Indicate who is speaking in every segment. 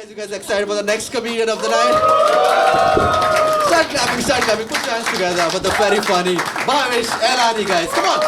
Speaker 1: You guys excited for the next comedian of the night? Start clapping, start clapping. Put your hands together for the very funny Bhavish Elani, guys. Come on.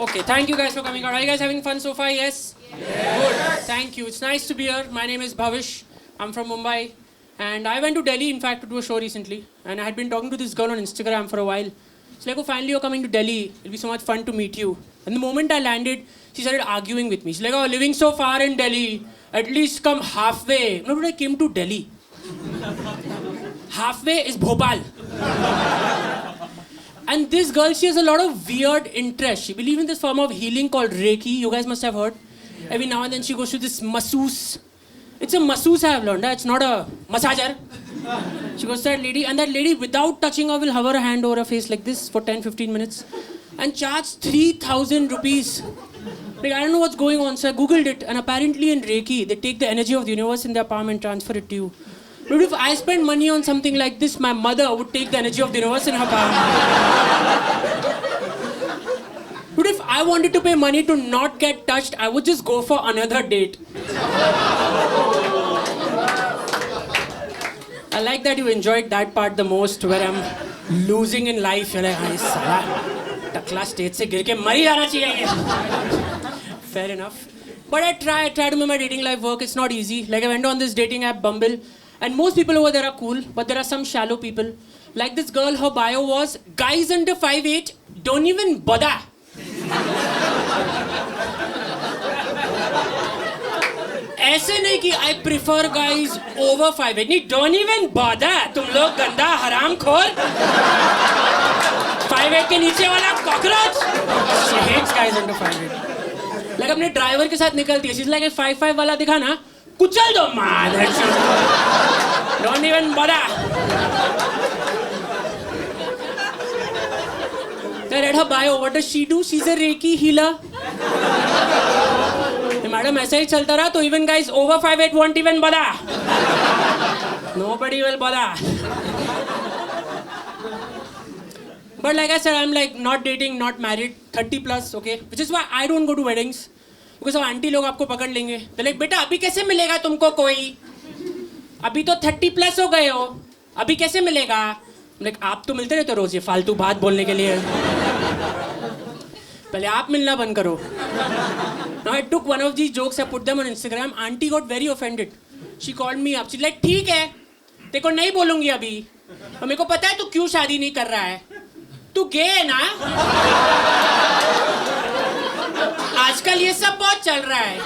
Speaker 2: Okay, thank you guys for coming out. Are you guys having fun so far? Yes? Good. Thank you. It's nice to be here. My name is Bhavish. I'm from Mumbai. And I went to Delhi, in fact, to do a show recently. And I had been talking to this girl on Instagram for a while. She's like, oh, finally you're coming to Delhi. It'll be so much fun to meet you. And the moment I landed, she started arguing with me. She's like, oh, living so far in Delhi, at least come halfway. No, but I came to Delhi. Halfway is Bhopal. And this girl, she has a lot of weird interests. She believes in this form of healing called Reiki. You guys must have heard. Every now and then she goes to this masseuse. It's a masseuse I have learned. It's not a massager. She goes to that lady, and that lady, without touching her, will hover a hand over her face like this for 10-15 minutes and charge 3,000 rupees. Like, I don't know what's going on, so I googled it, and apparently in Reiki, they take the energy of the universe in their palm and transfer it to you. But if I spend money on something like this, my mother would take the energy of the universe in her palm. But if I wanted to pay money to not get touched, I would just go for another date. I like that you enjoyed that part the most, where I'm losing in life. You're like, "Ay, sala, takla stage se gir ke mari jana chahiye." Fair enough. But I try to make my dating life work. It's not easy. Like, I went on this dating app, Bumble, and most people over there are cool, but there are some shallow people. Like this girl, her bio was, guys under 5'8", don't even bother. ऐसे नहीं कि I prefer guys over 5'8", नहीं, don't even bother. तुम लोग गंदा हराम खोर 5'8" के नीचे वाला cockroach. She hates guys under 5'8". Like अपने ड्राइवर के साथ निकलती है. She's like, 5'5" वाला दिखा ना, कुचल दो मार. Don't even bother. I read her bio. What does she do? She's a Reiki healer. Madam, ऐसा ही चलता रहा तो even guys over 5'8" won't even bother. Nobody will bother. But like I said, I'm like not dating, not married, 30 plus, okay? Which is why I don't go to weddings. Because अब aunty लोग आपको पकड़ लेंगे. They're like, बेटा अभी कैसे मिलेगा तुमको कोई? अभी तो 30 plus हो गए हो. अभी कैसे मिलेगा? like, आप तो मिलते रहते रोज ये फालतू बात बोलने के लिए. पहले आप मिलना बंद करो. Now I took one of these jokes, I put them on Instagram. Auntie got very offended. She called me up. She's like, ठीक है, तेरे को नहीं बोलूँगी अभी. और मेरे को पता है तू क्यों शादी नहीं कर रहा है. तू गे है ना? आजकल ये सब बहुत चल रहा है.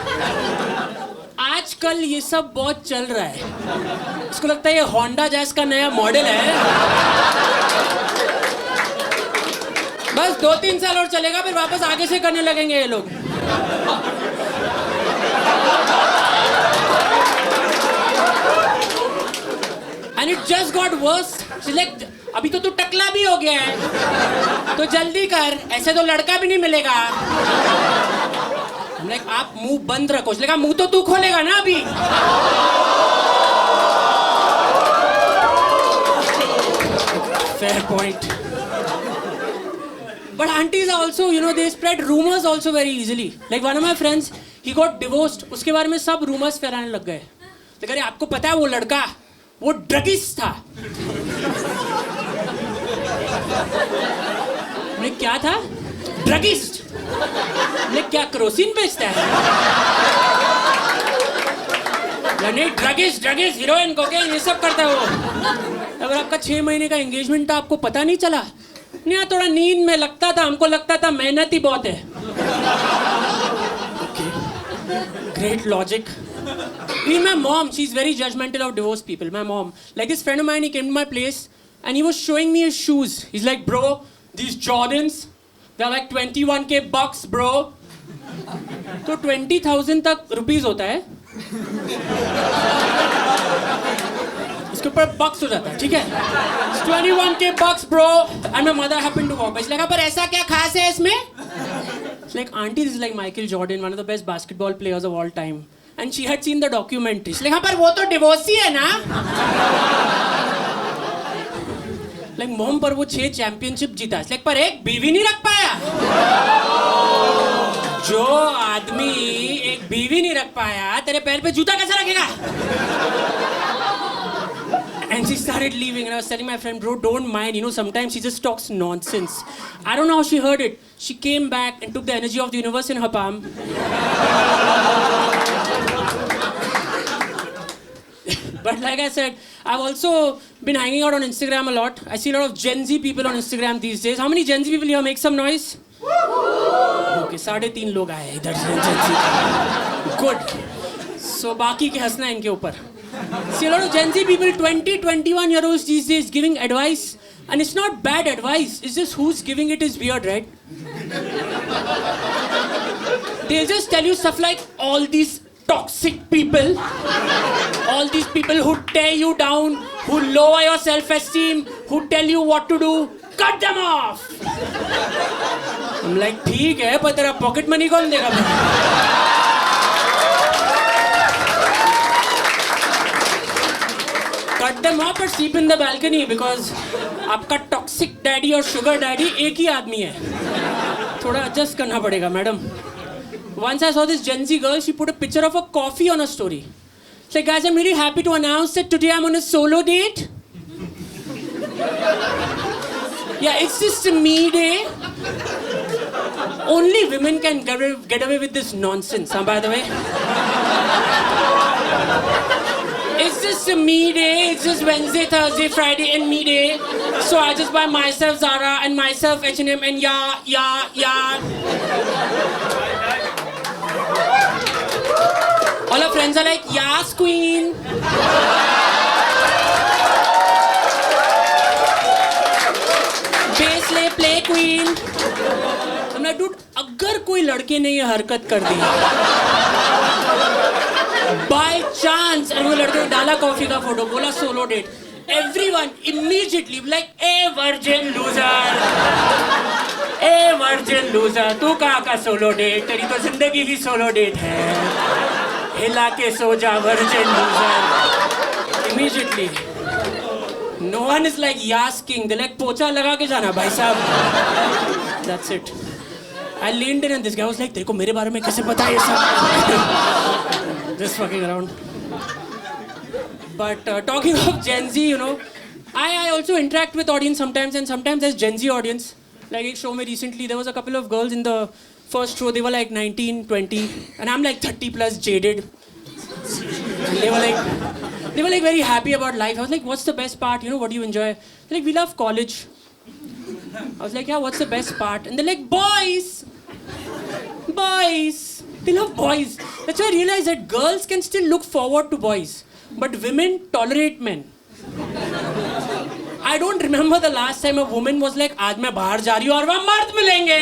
Speaker 2: आजकल ये सब बहुत चल रहा है. इसको लगता है ये होंडा जैज का नया मॉडल है. बस 2-3 साल और चलेगा, फिर वापस आगे से करने लगेंगे ये लोग. And it just got worse. She's like, अभी तो तू टकला भी हो गया है, तो जल्दी कर, ऐसे तो लड़का भी नहीं मिलेगा. I'm like, आप मुंह बंद रखो. She's like, मुंह तो तू खोलेगा ना अभी. Fair point. But aunties are also, you know, they spread rumors also very easily. Like one of my friends, he got divorced. उसके बारे में सब rumors फैलाने लग गए. तो कह रहे, आपको पता है वो लड़का, वो ड्रगिस्ट था. मैं क्या था? ड्रगिस्ट. मैं क्या केरोसिन बेचता है? नहीं, ड्रगिस्ट, हीरोइन, कोकेन, ये सब करता है वो. अगर आपका 6 महीने का एंगेजमेंट था, आपको पता नहीं चला? नहीं, थोड़ा नींद में लगता था, हमको लगता था मेहनत ही बहुत है. Okay. Great logic. Even my mom, she's very judgmental of divorced people. My mom, like this friend of mine, he came to my place and he was showing me his shoes. He's like, bro, these Jordans, they're like 21K bucks, bro. तो 20,000 तक rupees होता है. इसके ऊपर bucks हो जाता है, ठीक है? 21K bucks, bro. And my mother happened to walk by. She's like, पर ऐसा क्या खास है इसमें? She's like, auntie, this is like Michael Jordan, one of the best basketball players of all time. And she had seen the documentary. She's like, हाँ, पर वो तो divorcee है ना? Like, mom, पर वो 6 championship जीता. She's like, पर एक बीवी नहीं रख पाया. जो आदमी एक बीवी नहीं रख पाया तेरे पैर पे जूता कैसे रखेगा? And she started leaving, and I was telling my friend, bro, don't mind. You know, sometimes she just talks nonsense. I don't know how she heard it. She came back and took the energy of the universe in her palm. But like I said, I've also been hanging out on Instagram a lot. I see a lot of Gen Z people on Instagram these days. How many Gen Z people here? Make some noise. Okay, 3.5 लोग आए इधर से Gen Z. Good. So बाकी के हंसना इनके ऊपर. See a lot of Gen Z people, 20, 21-year-olds these days giving advice. And it's not bad advice. It's just who's giving it is weird, right? They'll just tell you stuff like all these toxic people, all these people who tear you down, who lower your self-esteem, who tell you what to do, cut them off. I'm like, ठीक है, पर तेरा pocket money कौन देगा मुझे? Cut them off but sleep in the balcony because आपका toxic daddy और sugar daddy एक ही आदमी है. थोड़ा adjust करना पड़ेगा, madam. Once I saw this Gen Z girl, she put a picture of a coffee on her story. She's like, guys, I'm really happy to announce that today I'm on a solo date. Yeah, it's just a me day. Only women can get away with this nonsense, by the way. It's just a me day. It's just Wednesday, Thursday, Friday, and me day. So I just buy myself Zara and myself H&M and yeah. All our friends are like, yes, queen. Bass lay, play queen. I'm like, dude, अगर कोई लड़के ने ये हरकत कर दी by chance, and वो लड़के ने डाला कॉफी का फोटो, बोला solo date, everyone immediately like, a virgin loser, तू कहाँ का सोलो डेट? तेरी तो जिंदगी ही सोलो डेट है. हिला के सो जा, virgin loser. Immediately. No one is like yasking. They're like, पोछा लगा के जाना भाई साहब. That's it. I leaned in and this guy was like, तेरे को मेरे बारे में कैसे पता है ये सब? Just fucking around. But talking of Gen Z, you know, I also interact with audience sometimes, and sometimes there's Gen Z audience. Like एक show में recently, there was a couple of girls in the first row. They were like 19, 20, and I'm like 30 plus jaded. And they were like very happy about life. I was like, what's the best part? You know, what do you enjoy? They're like, we love college. I was like, yeah, what's the best part? And they're like, boys. They love boys. That's why I realized that girls can still look forward to boys, but women tolerate men. I don't remember the last time a woman was like, आज मैं बाहर जा रही हूँ और वहाँ मर्द मिलेंगे.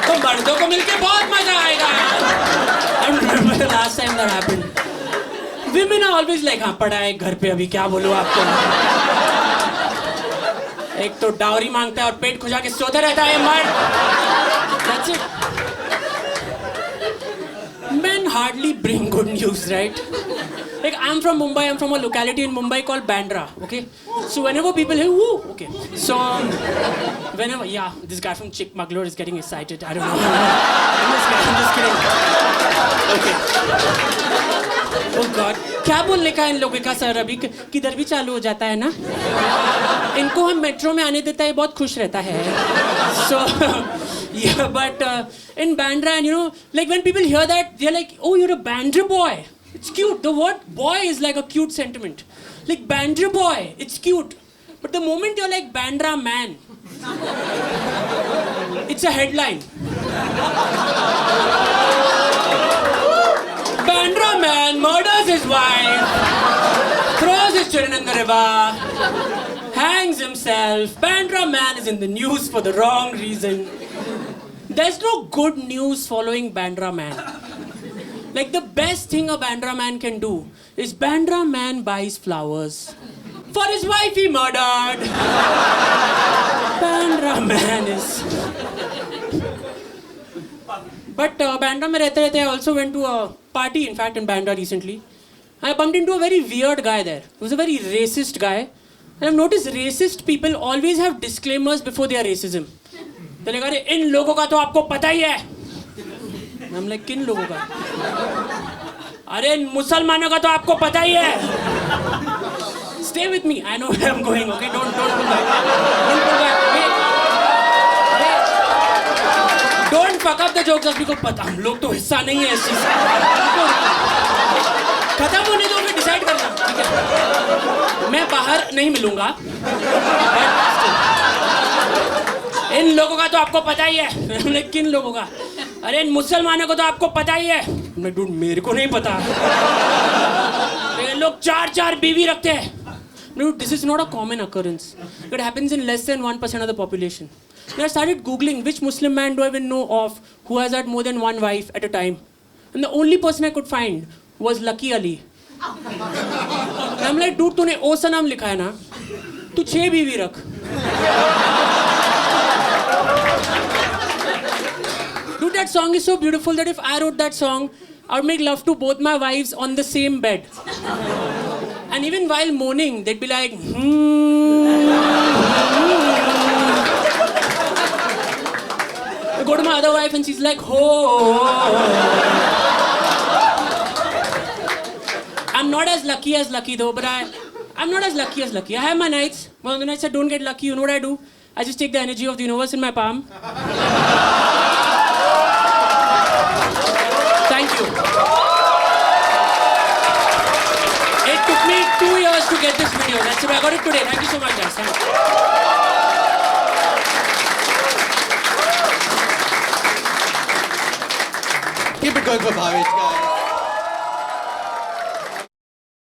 Speaker 2: तो मर्दों को मिलके बहुत मजा आएगा. I don't remember the last time that happened. Women are always like, हाँ पढ़ा है घर पे, अभी क्या बोलूँ आपको. एक तो डावरी मांगता है और पेट खुजा के सोता रहता है मर्द. That's it. Men hardly bring good news, right? Like, I'm from Mumbai. I'm from a locality in Mumbai called Bandra. Okay, so whenever people hear, woo, okay. So whenever, yeah, this guy from Chickmagalur is getting excited. I don't know. I'm just kidding. Okay. Oh God, क्या बोलने का इन लोगों का sir अभी किधर भी चालू हो जाता है ना. इनको हम मेट्रो में आने देता है, बहुत खुश रहता है. So yeah, but in Bandra, and you know, like when people hear that, they're like, oh, you're a Bandra boy. It's cute. The word boy is like a cute sentiment. Like Bandra boy, it's cute. But the moment you're like Bandra man, it's a headline. Bandra man murders his wife, throws his children in the river, hangs himself. Bandra man is in the news for the wrong reason. There's no good news following Bandra man. Like the best thing a Bandra man can do is Bandra man buys flowers for his wife he murdered. Bandra man is... But Bandra mein rehte I also went to a party, in fact, in Bandra recently. I bumped into a very weird guy there. He was a very racist guy And I've noticed racist people always have disclaimers before their racism. They're like, अरे इन लोगों का तो आपको पता ही है. I'm like, किन लोगों का? अरे इन मुसलमानों का तो आपको पता ही है. Stay with me. I know where I'm going. Okay, don't pull back. Don't pull back. Wait. Don't fuck up the joke just because पता हम लोग तो हिस्सा नहीं है इस चीज का. खत्म होने दो फिर डिसाइड करना. ठीक है. मैं बाहर नहीं मिलूंगा. इन लोगों का तो आपको पता ही है. हमने किन लोगों का? अरे इन मुसलमानों को तो आपको पता ही है. मैं डूड मेरे को नहीं पता. ये लोग 4 बीवी रखते हैं. Dude, this is not a common occurrence. It happens in less than 1% of the population. Then I started googling which Muslim man do I even know of who has had more than one wife at a time. And the only person I could find was Lucky Ali. And I'm like, dude, तूने ओ सनम लिखा है ना? तू 6 बीवी रख. Dude, that song is so beautiful that if I wrote that song, I would make love to both my wives on the same bed. And even while moaning, they'd be like, I go to my other wife and she's like, ho. I'm not as lucky though, but I'm not as lucky as lucky. I have my nights. One of the nights I don't get lucky, you know what I do? I just take the energy of the universe in my palm. Thank you. It took me 2 years to get this video. That's it. I got it today. Thank you so much, guys. Thank you.
Speaker 1: Keep it going for Bhavesh, guys.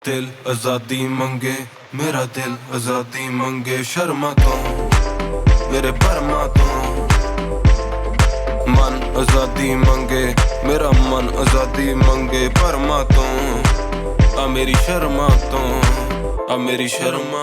Speaker 3: दिल आजादी मंगे मेरा दिल आजादी मंगे शर्मा तो मेरे Burma तो मन आजादी मंगे मेरा मन आजादी मंगे परमा तो आ मेरी शर्मा तो आ मेरी शर्मा